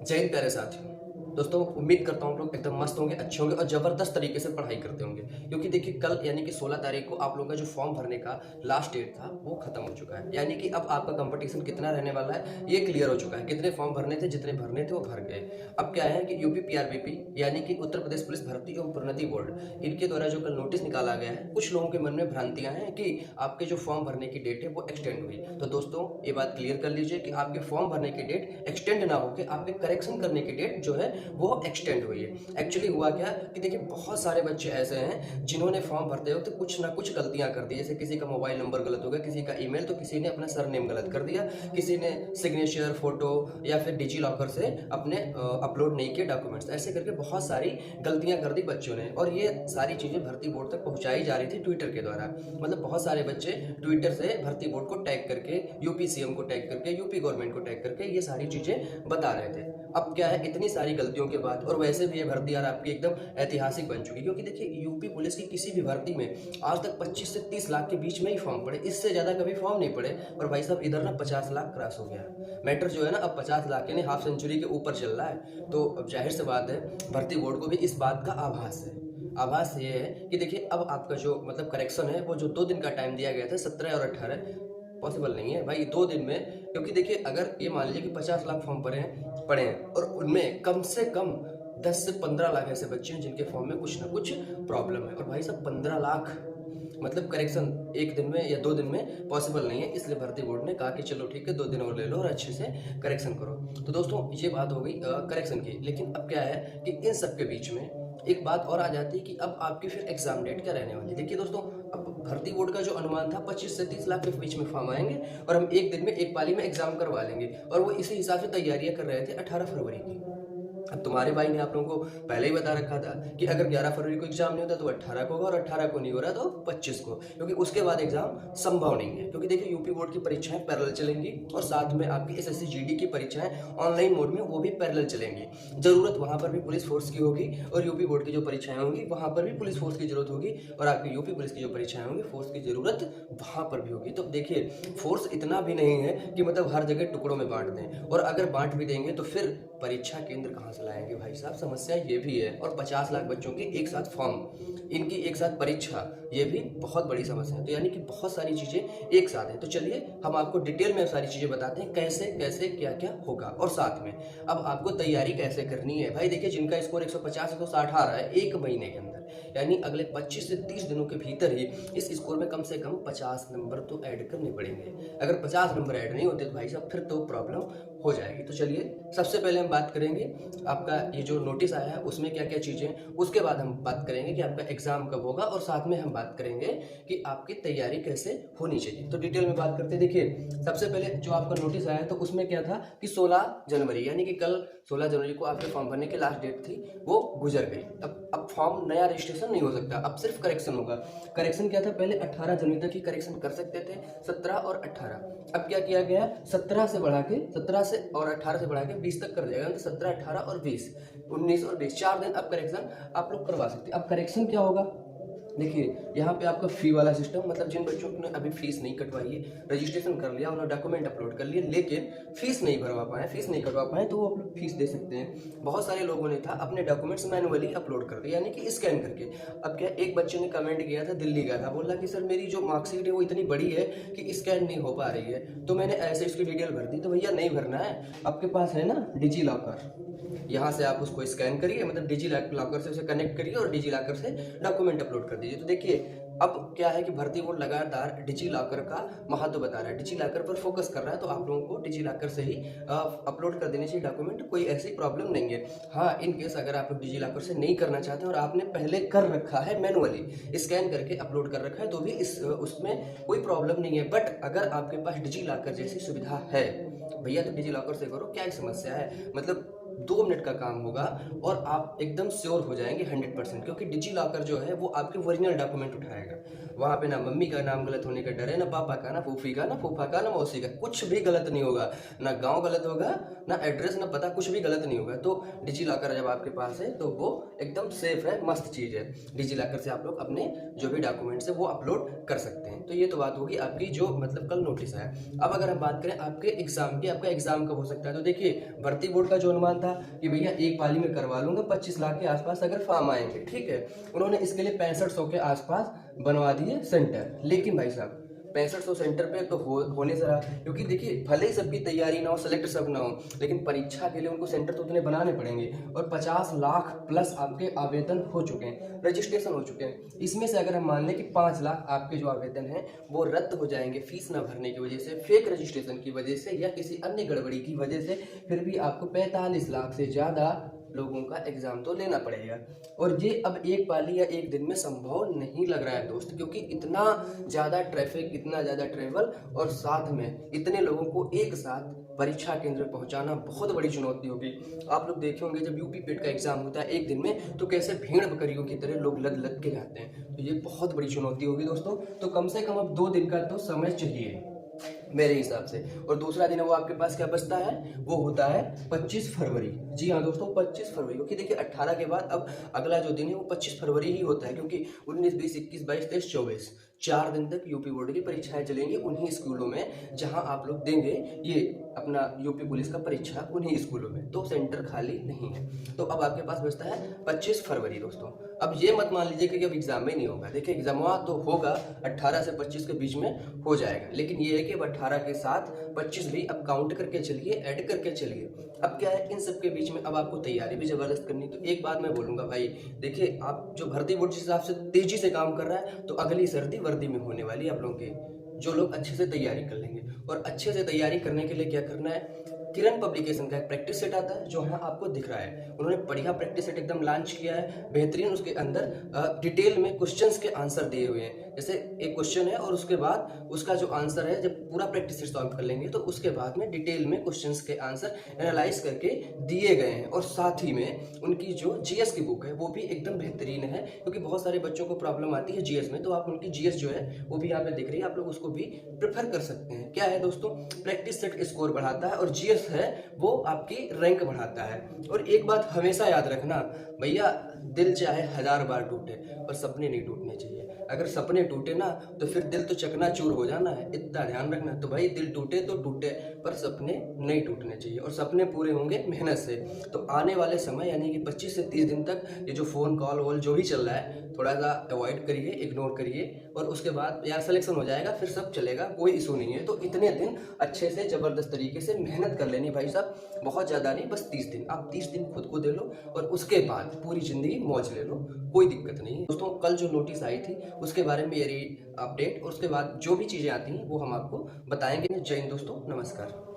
जय हिंद प्यारे साथियों। दोस्तों उम्मीद करता हूँ आप लोग एकदम मस्त होंगे, अच्छे होंगे और ज़बरदस्त तरीके से पढ़ाई करते होंगे, क्योंकि देखिए कल यानी कि 16 तारीख को आप लोगों का जो फॉर्म भरने का लास्ट डेट था वो खत्म हो चुका है। यानी कि अब आपका कंपटीशन कितना रहने वाला है ये क्लियर हो चुका है। कितने फॉर्म भरने थे, जितने भरने थे वो भर गए। अब क्या है कि यूपी पीआरबीपी यानी कि उत्तर प्रदेश पुलिस भर्ती एवं प्रोन्नति बोर्ड, इनके द्वारा जो कल नोटिस निकाला गया है, कुछ लोगों के मन में भ्रांतियां हैं कि आपके जो फॉर्म भरने की डेट है वो एक्सटेंड हुई। तो दोस्तों ये बात क्लियर कर लीजिए कि आपके फॉर्म भरने की डेट एक्सटेंड ना होकर आपके करेक्शन करने की डेट जो है वो एक्सटेंड हुई है। एक्चुअली हुआ क्या कि देखिए बहुत सारे बच्चे ऐसे हैं जिन्होंने फॉर्म भरते वक्त कुछ ना कुछ गलतियां कर दी। जैसे किसी का मोबाइल नंबर गलत हो गया, किसी का ईमेल, तो किसी ने अपना सरनेम गलत कर दिया, किसी ने सिग्नेचर, फोटो या फिर डिजी लॉकर से अपने अपलोड नहीं किए डॉक्यूमेंट्स। ऐसे करके बहुत सारी गलतियां कर दी बच्चों ने, और ये सारी चीज़ें भर्ती बोर्ड तक पहुंचाई जा रही थी ट्विटर के द्वारा। मतलब बहुत सारे बच्चे ट्विटर से भर्ती बोर्ड को टैग करके, यूपी सीएम को टैग करके, यूपी गवर्नमेंट को टैग करके ये सारी चीज़ें बता रहे थे। अब क्या है, इतनी सारी गलतियों के बाद, और वैसे भी ये भर्ती यार आपकी एकदम ऐतिहासिक बन चुकी है, क्योंकि देखिए यूपी पुलिस की किसी भी भर्ती में आज तक 25 से 30 लाख के बीच में ही फॉर्म पड़े, इससे ज़्यादा कभी फॉर्म नहीं पड़े। और भाई साहब इधर ना 50 लाख क्रॉस हो गया मैटर जो है ना, अब 50 लाख यानी हाफ सेंचुरी के ऊपर चल रहा है। तो अब जाहिर सी बात है भर्ती बोर्ड को भी इस बात का आभास है। आभास ये है कि देखिए अब आपका जो मतलब करेक्शन है वो जो 2 दिन का टाइम दिया गया था 17 और 18, पॉसिबल नहीं है भाई 2 दिन में। क्योंकि देखिए अगर ये मान लीजिए कि 50 लाख फॉर्म पड़े हैं और उनमें कम से कम 10 से 15 लाख ऐसे बच्चे हैं जिनके फॉर्म में कुछ ना कुछ प्रॉब्लम है। और भाई साहब 15 लाख मतलब करेक्शन एक दिन में या 2 दिन में पॉसिबल नहीं है। इसलिए भर्ती बोर्ड ने कहा कि चलो ठीक है 2 दिन और ले लो और अच्छे से करेक्शन करो। तो दोस्तों ये बात हो गई करेक्शन की। लेकिन अब क्या है कि इन सब के बीच में एक बात और आ जाती है कि अब आपकी फिर एग्जाम डेट क्या रहने वाली है। देखिए दोस्तों, अब भर्ती बोर्ड का जो अनुमान था 25 से 30 लाख के बीच में फॉर्म आएंगे और हम एक दिन में एक पाली में एग्जाम करवा लेंगे, और वो इसी हिसाब से तैयारियां कर रहे थे 18 फरवरी की। अब तुम्हारे भाई ने आप लोगों को पहले ही बता रखा था कि अगर 11 फरवरी को एग्जाम नहीं होता तो 18 को होगा, और 18 को नहीं हो रहा तो 25 को, क्योंकि उसके बाद एग्जाम संभव नहीं है। क्योंकि देखिए यूपी बोर्ड की परीक्षाएं पैरेलल चलेंगी और साथ में आपकी एसएससी जीडी की परीक्षाएं ऑनलाइन मोड में वो भी पैरेलल चलेंगी। जरूरत वहां पर भी पुलिस फोर्स की होगी, और यूपी बोर्ड की जो परीक्षाएं होंगी वहां पर भी पुलिस फोर्स की जरूरत होगी, और आपकी यूपी पुलिस की जो परीक्षाएं होंगी फोर्स की जरूरत वहां पर भी होगी। तो देखिए फोर्स इतना भी नहीं है कि मतलब हर जगह टुकड़ों में बांट दें, और अगर बांट भी देंगे तो फिर परीक्षा केंद्र कहाँ से लाएंगे भाई साहब, समस्या ये भी है। और 50 लाख बच्चों के एक साथ फॉर्म, इनकी एक साथ परीक्षा, ये भी बहुत बड़ी समस्या है। तो यानी कि बहुत सारी चीजें एक साथ हैं। तो चलिए हम आपको डिटेल में सारी चीजें बताते हैं कैसे कैसे क्या क्या होगा, और साथ में अब आपको तैयारी कैसे करनी है। भाई देखिए जिनका स्कोर 150 160 आ रहा है एक महीने के अंदर, यानी अगले 25 से 30 दिनों के भीतर ही इस स्कोर में कम से कम 50 नंबर तो ऐड करने पड़ेंगे। अगर 50 नंबर ऐड नहीं होते तो भाई साहब फिर तो प्रॉब्लम हो जाएगी। तो चलिए सबसे पहले हम बात करेंगे आपका ये जो नोटिस आया है उसमें क्या क्या चीज़ें, उसके बाद हम बात करेंगे कि आपका एग्जाम कब होगा, और साथ में हम बात करेंगे कि आपकी तैयारी कैसे होनी चाहिए। तो डिटेल में बात करते हैं। देखिए सबसे पहले जो आपका नोटिस आया तो उसमें क्या था कि 16 जनवरी यानी कि कल 16 जनवरी को आपके फॉर्म भरने की लास्ट डेट थी, वो गुजर गई। अब फॉर्म नया रजिस्ट्रेशन नहीं हो सकता, अब सिर्फ करेक्शन होगा। करेक्शन क्या था, पहले 18 जनवरी तक ही करेक्शन कर सकते थे, 17 और 18। अब क्या किया गया, 17 से बढ़ा के 17 से और 18 से बढ़ा के 20 तक कर दिया गया। तो 17, 18 और 20, 19 और 20, 4 दिन अब करेक्शन आप लोग करवा सकते हैं। अब करेक्शन क्या होगा, देखिए यहाँ पे आपका फी वाला सिस्टम, मतलब जिन बच्चों ने अभी फीस नहीं कटवाई है, रजिस्ट्रेशन कर लिया, उन्होंने डॉक्यूमेंट अपलोड कर लिए, लेकिन फीस नहीं भरवा पाए, फीस नहीं कटवा पाए, तो वो आप लोग फीस दे सकते हैं। बहुत सारे लोगों ने था अपने डॉक्यूमेंट्स मैनुअली अपलोड कर दिए, यानी कि स्कैन करके। अब क्या, एक बच्चे ने कमेंट किया था, दिल्ली का था, बोला कि सर मेरी जो मार्कशीट है वो इतनी बड़ी है कि स्कैन नहीं हो पा रही है, तो मैंने ऐसे इसकी डिटेल भर दी। तो भैया नहीं भरना है, आपके पास है ना डिजी लॉकर, यहाँ से आप उसको स्कैन करिए, मतलब डिजी लॉकर से उसे कनेक्ट करिए और डिजी लॉकर से डॉक्यूमेंट अपलोड कर दीजिए। तो देखिए अब क्या है कि भर्ती बोर्ड लगातार डिजी लॉकर का महत्व बता रहा है, डिजी लॉकर पर फोकस कर रहा है, तो आप लोगों को डिजी लॉकर से ही अपलोड कर देने चाहिए डॉक्यूमेंट, कोई ऐसी प्रॉब्लम नहीं है। हाँ, इन केस अगर आप लोग डिजी लॉकर से नहीं करना चाहते और आपने पहले कर रखा है मैनुअली स्कैन करके अपलोड कर रखा है, तो भी उसमें कोई प्रॉब्लम नहीं है। बट अगर आपके पास डिजी लॉकर जैसी सुविधा है भैया, तो डिजी लॉकर से करो, क्या समस्या है। मतलब 2 मिनट का काम होगा और आप एकदम श्योर हो जाएंगे 100%, क्योंकि डिजी लॉकर जो है वो आपके ओरिजिनल डॉक्यूमेंट उठाएगा। वहाँ पे ना मम्मी का नाम गलत होने का डर है, ना पापा का, ना फूफी का, ना फूफा का, ना मौसी का, कुछ भी गलत नहीं होगा। ना गांव गलत होगा, ना एड्रेस, ना पता, कुछ भी गलत नहीं होगा। तो डिजी लॉकर जब आपके पास है तो वो एकदम सेफ है, मस्त चीज़ है। डिजी लॉकर से आप लोग अपने जो भी डॉक्यूमेंट्स है वो अपलोड कर सकते हैं। तो ये तो बात होगी आपकी जो मतलब कल नोटिस आया। अब अगर हम बात करें आपके एग्जाम की, आपका एग्जाम कब हो सकता है, तो देखिए भर्ती बोर्ड का जो अनुमान था कि भैया एक पाली में करवा लूंगा 25 लाख के आसपास अगर फॉर्म आएंगे, ठीक है। उन्होंने इसके लिए 6500 के आसपास बनवा दिए सेंटर। लेकिन भाई साहब 6500 सेंटर पे तो होने से रहा, क्योंकि देखिए भले ही सबकी तैयारी ना हो, सेलेक्ट सब ना हो, लेकिन परीक्षा के लिए उनको सेंटर तो उतने बनाने पड़ेंगे। और 50 लाख प्लस आपके आवेदन हो चुके हैं, रजिस्ट्रेशन हो चुके हैं। इसमें से अगर हम मान लें कि 5 लाख आपके जो आवेदन हैं वो रद्द हो जाएंगे फीस ना भरने की वजह से, फेक रजिस्ट्रेशन की वजह से, या किसी अन्य गड़बड़ी की वजह से, फिर भी आपको 45 लाख से ज़्यादा लोगों का एग्जाम तो लेना पड़ेगा। और ये अब एक पाली या एक दिन में संभव नहीं लग रहा है दोस्त, क्योंकि इतना ज़्यादा ट्रैफिक, इतना ज़्यादा ट्रेवल, और साथ में इतने लोगों को एक साथ परीक्षा केंद्र पहुंचाना बहुत बड़ी चुनौती होगी। आप लोग देखे होंगे जब यूपी पेट का एग्जाम होता है एक दिन में, तो कैसे भीड़ बकरियों की तरह लोग लद लद के जाते हैं। तो ये बहुत बड़ी चुनौती होगी दोस्तों। तो कम से कम अब 2 दिन का तो समय चाहिए मेरे हिसाब से। और दूसरा दिन वो आपके पास क्या बचता है, वो होता है 25 फरवरी। जी हाँ दोस्तों, 25 फरवरी, क्योंकि देखिए 18 के बाद अब अगला जो दिन है वो 25 फरवरी ही होता है, क्योंकि 19, 20, 21, 22, 23, 24 4 दिन तक यूपी बोर्ड की परीक्षाएं चलेंगी उन्हीं स्कूलों में जहां आप लोग देंगे ये अपना यूपी पुलिस का परीक्षा, उन्हीं स्कूलों में। तो सेंटर खाली नहीं है। तो अब आपके पास बचता है 25 फरवरी दोस्तों। अब ये मत मान लीजिए कि अब एग्जाम में नहीं होगा। देखिए एग्जाम तो होगा, 18 से 25 के बीच में हो जाएगा, लेकिन ये है कि अब 18 के साथ 25 भी अब काउंट करके चलिए, ऐड करके चलिए। अब क्या है, इन सब के बीच में अब आपको तैयारी भी जबरदस्त करनी। तो एक बात मैं बोलूंगा भाई, देखिए आप जो भर्ती बोर्ड जिस हिसाब से तेजी से काम कर रहा है, तो अगली सर्दी वर्दी में होने वाली है आप लोगों की, जो लोग अच्छे से तैयारी कर लेंगे। और अच्छे से तैयारी करने के लिए क्या करना है, किरण पब्लिकेशन का एक प्रैक्टिस सेट आता है जो यहाँ आपको दिख रहा है। उन्होंने बढ़िया प्रैक्टिस सेट एकदम लॉन्च किया है, बेहतरीन। उसके अंदर डिटेल में क्वेश्चंस के आंसर दिए हुए हैं। जैसे एक क्वेश्चन है और उसके बाद उसका जो आंसर है, जब पूरा प्रैक्टिस सेट सॉल्व कर लेंगे तो उसके बाद में डिटेल में क्वेश्चंस के आंसर एनालाइज करके दिए गए हैं। और साथ ही में उनकी जो जीएस की बुक है वो भी एकदम बेहतरीन है, क्योंकि बहुत सारे बच्चों को प्रॉब्लम आती है जीएस में। तो आप उनकी जीएस जो है वो भी यहाँ पे दिख रही है, आप लोग उसको भी प्रेफर कर सकते हैं। क्या है दोस्तों, प्रैक्टिस सेट स्कोर बढ़ाता है और जीएस है वो आपकी रैंक बढ़ाता है। और एक बात हमेशा याद रखना भैया, दिल चाहे 1000 बार टूटे पर सपने नहीं टूटने चाहिए। अगर सपने टूटे ना तो फिर दिल तो चकनाचूर हो जाना है, इतना ध्यान रखना। तो भाई दिल टूटे तो टूटे पर सपने नहीं टूटने चाहिए, और सपने पूरे होंगे मेहनत से। तो आने वाले समय यानी कि 25 से 30 दिन तक ये जो फ़ोन कॉल वॉल जो भी चल रहा है थोड़ा सा अवॉइड करिए, इग्नोर करिए। और उसके बाद यार सिलेक्शन हो जाएगा, फिर सब चलेगा, कोई इशू नहीं है। तो इतने दिन अच्छे से ज़बरदस्त तरीके से मेहनत कर लेनी भाई साहब, बहुत ज़्यादा नहीं, बस 30 दिन। आप 30 दिन खुद को दे लो और उसके बाद पूरी ज़िंदगी मौज ले लो, कोई दिक्कत नहीं है दोस्तों। कल जो नोटिस आई थी उसके बारे में ये अपडेट, और उसके बाद जो भी चीज़ें आती हैं वो हम आपको बताएंगे। जय हिंद दोस्तों, नमस्कार।